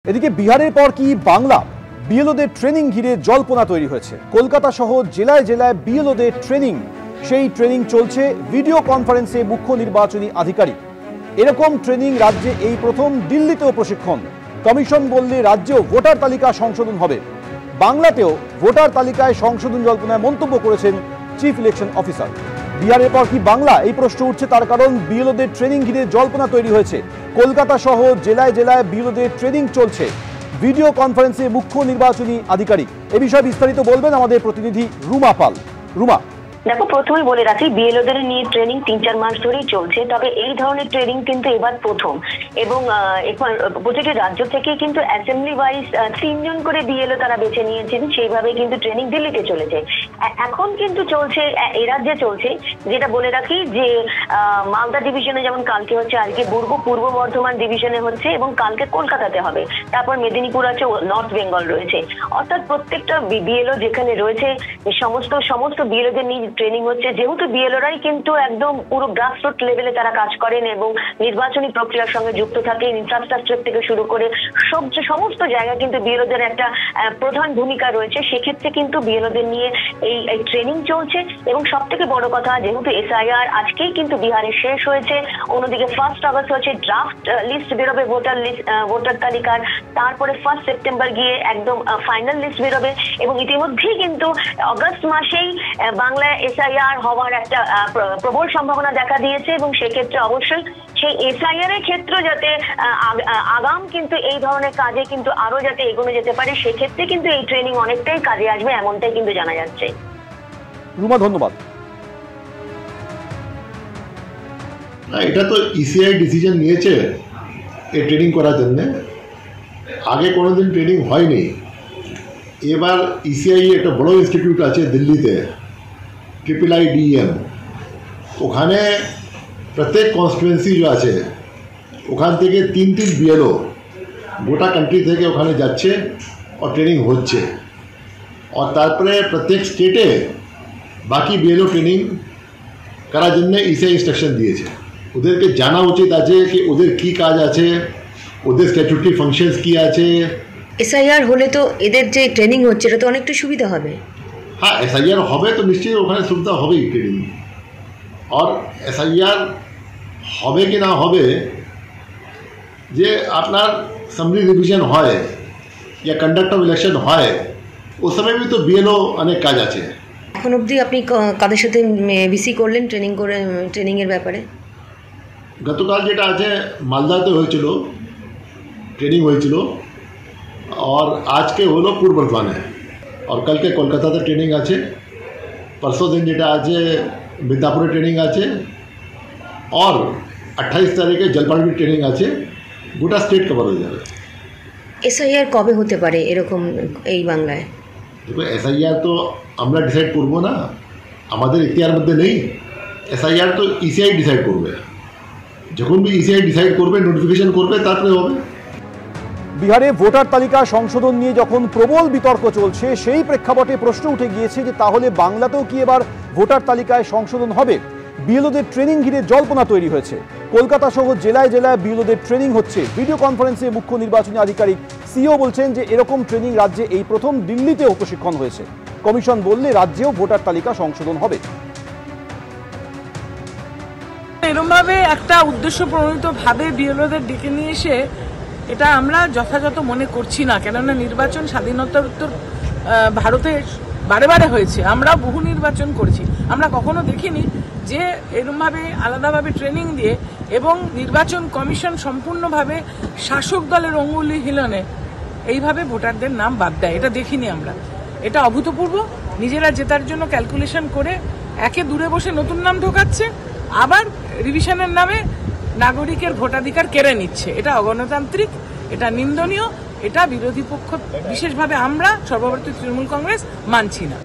এদিকে বিহারের পর কি বাংলা বিএলওদের ট্রেনিং ঘিরে জল্পনা তৈরি হয়েছে। কলকাতা সহ জেলায় জেলায় বিএলওদের ট্রেনিং, সেই ট্রেনিং চলছে ভিডিও কনফারেন্সে মুখ্য নির্বাচনী আধিকারিক। এরকম ট্রেনিং রাজ্যে এই প্রথম, দিল্লিতেও প্রশিক্ষণ। কমিশন বললে রাজ্যেও ভোটার তালিকা সংশোধন হবে। বাংলাতেও ভোটার তালিকায় সংশোধন জল্পনায় মন্তব্য করেছেন চিফ ইলেকশন অফিসার। বিহারের পর কি বাংলা, এই প্রশ্ন উঠছে তার কারণ বিএলওদের ট্রেনিং ঘিরে জল্পনা তৈরি হয়েছে। কলকাতা সহ জেলায় জেলায় বিএলওদের ট্রেনিং চলছে ভিডিও কনফারেন্সে মুখ্য নির্বাচনী আধিকারিক। এ বিষয়ে বিস্তারিত বলবেন আমাদের প্রতিনিধি রুমা পাল। রুমা, দেখো, প্রথমেই বলে রাখি, বিএলওদের নিয়ে ট্রেনিং 3-4 মাস ধরেই চলছে, তবে এই ধরনের ট্রেনিং কিন্তু এবার প্রথম। এবং প্রতিটি রাজ্য থেকে কিন্তু অ্যাসেম্বলি ওয়াইজ 3 জন করে বিএলও তারা বেছে নিয়েছেন, সেইভাবে কিন্তু ট্রেনিং দিল্লিতে চলেছে। এখন কিন্তু চলছে, এই রাজ্যে চলছে, যেটা বলে রাখি যে মালদা ডিভিশনে যেমন কালকে হচ্ছে, আজকে পূর্ব বর্ধমান ডিভিশনে হচ্ছে এবং কালকে কলকাতাতে হবে। তারপর মেদিনীপুর আছে, নর্থ বেঙ্গল রয়েছে। অর্থাৎ প্রত্যেকটা বিএলও যেখানে রয়েছে সমস্ত বিএলওদের নিয়ে ট্রেনিং হচ্ছে। যেহেতু বিএলওরাই কিন্তু একদম পুরো গ্রাসরুট লেভেলে তারা কাজ করেন এবং নির্বাচনী প্রক্রিয়ার সঙ্গে যুক্ত থাকে, ইনফ্রাস্ট্রাকচার থেকে শুরু করে সমস্ত জায়গায় কিন্তু বিএলওদের একটা প্রধান ভূমিকা রয়েছে। সেক্ষেত্রে কিন্তু বিএলওদের নিয়ে এই ট্রেনিং চলছে। এবং সব থেকে বড় কথা, যেহেতু এসআইআর আজকেই কিন্তু বিহারে শেষ হয়েছে, অন্যদিকে 1 আগস্ট হচ্ছে ড্রাফট লিস্ট বেরোবে ভোটার তালিকার, তারপরে 1 সেপ্টেম্বর গিয়ে একদম ফাইনাল লিস্ট বেরোবে। এবং ইতিমধ্যেই কিন্তু অগস্ট মাসেই বাংলায় এসআইআর হওয়ার একটা প্রবল সম্ভাবনা দেখা দিয়েছে। এবং সেক্ষেত্রে অবশ্যই সেই এসআইআর এর ক্ষেত্রে যাতে আগাম কিন্তু এই ধরনের কাজে কিন্তু আরো যাতে এগোনো যেতে পারে, সেক্ষেত্রে কিন্তু এই ট্রেনিং অনেকটাই কাজে আসবে, এমনটাই কিন্তু জানা যাচ্ছে। রুমা, ধন্যবাদ। এটা তো ইসিআই ডিসিশন নিয়েছে এই ট্রেনিং করার জন্য, আগে কোনোদিন ট্রেনিং হয়নি। এবার ইসিআই একটা বড় ইনস্টিটিউট আছে দিল্লিতে, IIIDEM, ওখানে প্রত্যেক কনস্টিটুয়েন্সি যে আছে ওখান থেকে 3 বিএলও গোটা কান্ট্রি থেকে ওখানে যাচ্ছে আর ট্রেনিং হচ্ছে। আর তারপরে প্রত্যেক স্টেটে বাকি বিএলও ট্রেনিং করার জন্য ইসিআই ইনস্ট্রাকশন দিয়েছে। ওদেরকে জানা উচিত আছে কি ওদের কি কাজ আছে, ওদের স্ট্যাচুটরি ফাংশনস কি আছে। এসআইআর হলে তো এদের যে ট্রেনিং হচ্ছে এটা তো অনেকটা সুবিধা হবে। হ্যাঁ, এসআইআর হবে তো নিশ্চয়ই ওখানে সুবিধা হবেই ট্রেনিং। আর এসআইআর হবে কি না হবে, যে আপনার অ্যাসেম্বলি রিভিশন হয় या কন্ডাক্ট অফ ইলেকশন হয়, ও সময় তো বিএলও অনেক কাজ আছে। এখন অবধি আপনি কাদের সাথে ভিসি করলেন ট্রেনিংয়ের ব্যাপারে? গতকাল যেটা আছে মালদাতে হয়েছিল, ট্রেনিং হয়েছিল, আর আজকে হলো পূর্ব বর্ধমানে, আর কালকে কলকাতাতে ট্রেনিং আছে। परसों दिन যেটা আছে মিদনাপুরে ট্রেনিং আছে, আর 28 তারিখে জলপাইগুড়ি ট্রেনিং আছে। গোটা স্টেট কভার হয়ে যাবে। এসআইআর কবে হতে পারে এরকম এই বাংলায়? দেখো, এসআইআর তো আমরা ডিসাইড করবো না, আমাদের ইতিহার মধ্যে নেই। এসআইআর তো ইসিআই ডিসাইড করবে, যখন भी ইসিআই ডিসাইড করবে, নোটিফিকেশন করবে, তারপরে হবে। বিহারে ভোটার তালিকা সংশোধন নিয়ে যখন প্রবল বিতর্ক চলছে, সেই প্রেক্ষাপটে প্রশ্ন উঠে গিয়েছে যে তাহলে বাংলাতেও কি এবার ভোটার তালিকায় সংশোধন হবে? বিএলওদের ট্রেনিং ঘিরে জল্পনা তৈরি হয়েছে। কলকাতা সহ জেলায় জেলায় বিএলওদের ট্রেনিং হচ্ছে। ভিডিও কনফারেন্সে মুখ্য নির্বাচনী আধিকারিক সিও বলছেন যে এরকম ট্রেনিং রাজ্যে এই প্রথম, দিল্লিতেও প্রশিক্ষণ হয়েছে। কমিশন বললে রাজ্যেও ভোটার তালিকা সংশোধন হবে। এরমভাবে একটা উদ্দেশ্য প্রণোদিত ভাবে বিএলওদের ডেকে নিয়ে এসে এটা আমরা যথাযথ মনে করছি না। কেননা নির্বাচন স্বাধীনতোত্তর ভারতে বারে বারে হয়েছে, আমরা বহু নির্বাচন করেছি, আমরা কখনো দেখিনি যে এরমভাবে আলাদাভাবে ট্রেনিং দিয়ে এবং নির্বাচন কমিশন সম্পূর্ণভাবে শাসক দলের অঙ্গুলি হিলনে এইভাবে ভোটারদের নাম বাদ দেয়। এটা দেখিনি আমরা, এটা অভূতপূর্ব। নিজেরা জেতার জন্য ক্যালকুলেশন করে একে দূরে বসে নতুন নাম ঢোকাচ্ছে, আবার রিভিশনের নামে নাগরিকের ভোটাধিকার কেড়ে নিচ্ছে। এটা অগণতান্ত্রিক, এটা নিন্দনীয়, এটা বিরোধী পক্ষ, বিশেষভাবে আমরা সর্বভারতীয় তৃণমূল কংগ্রেস মানছি না।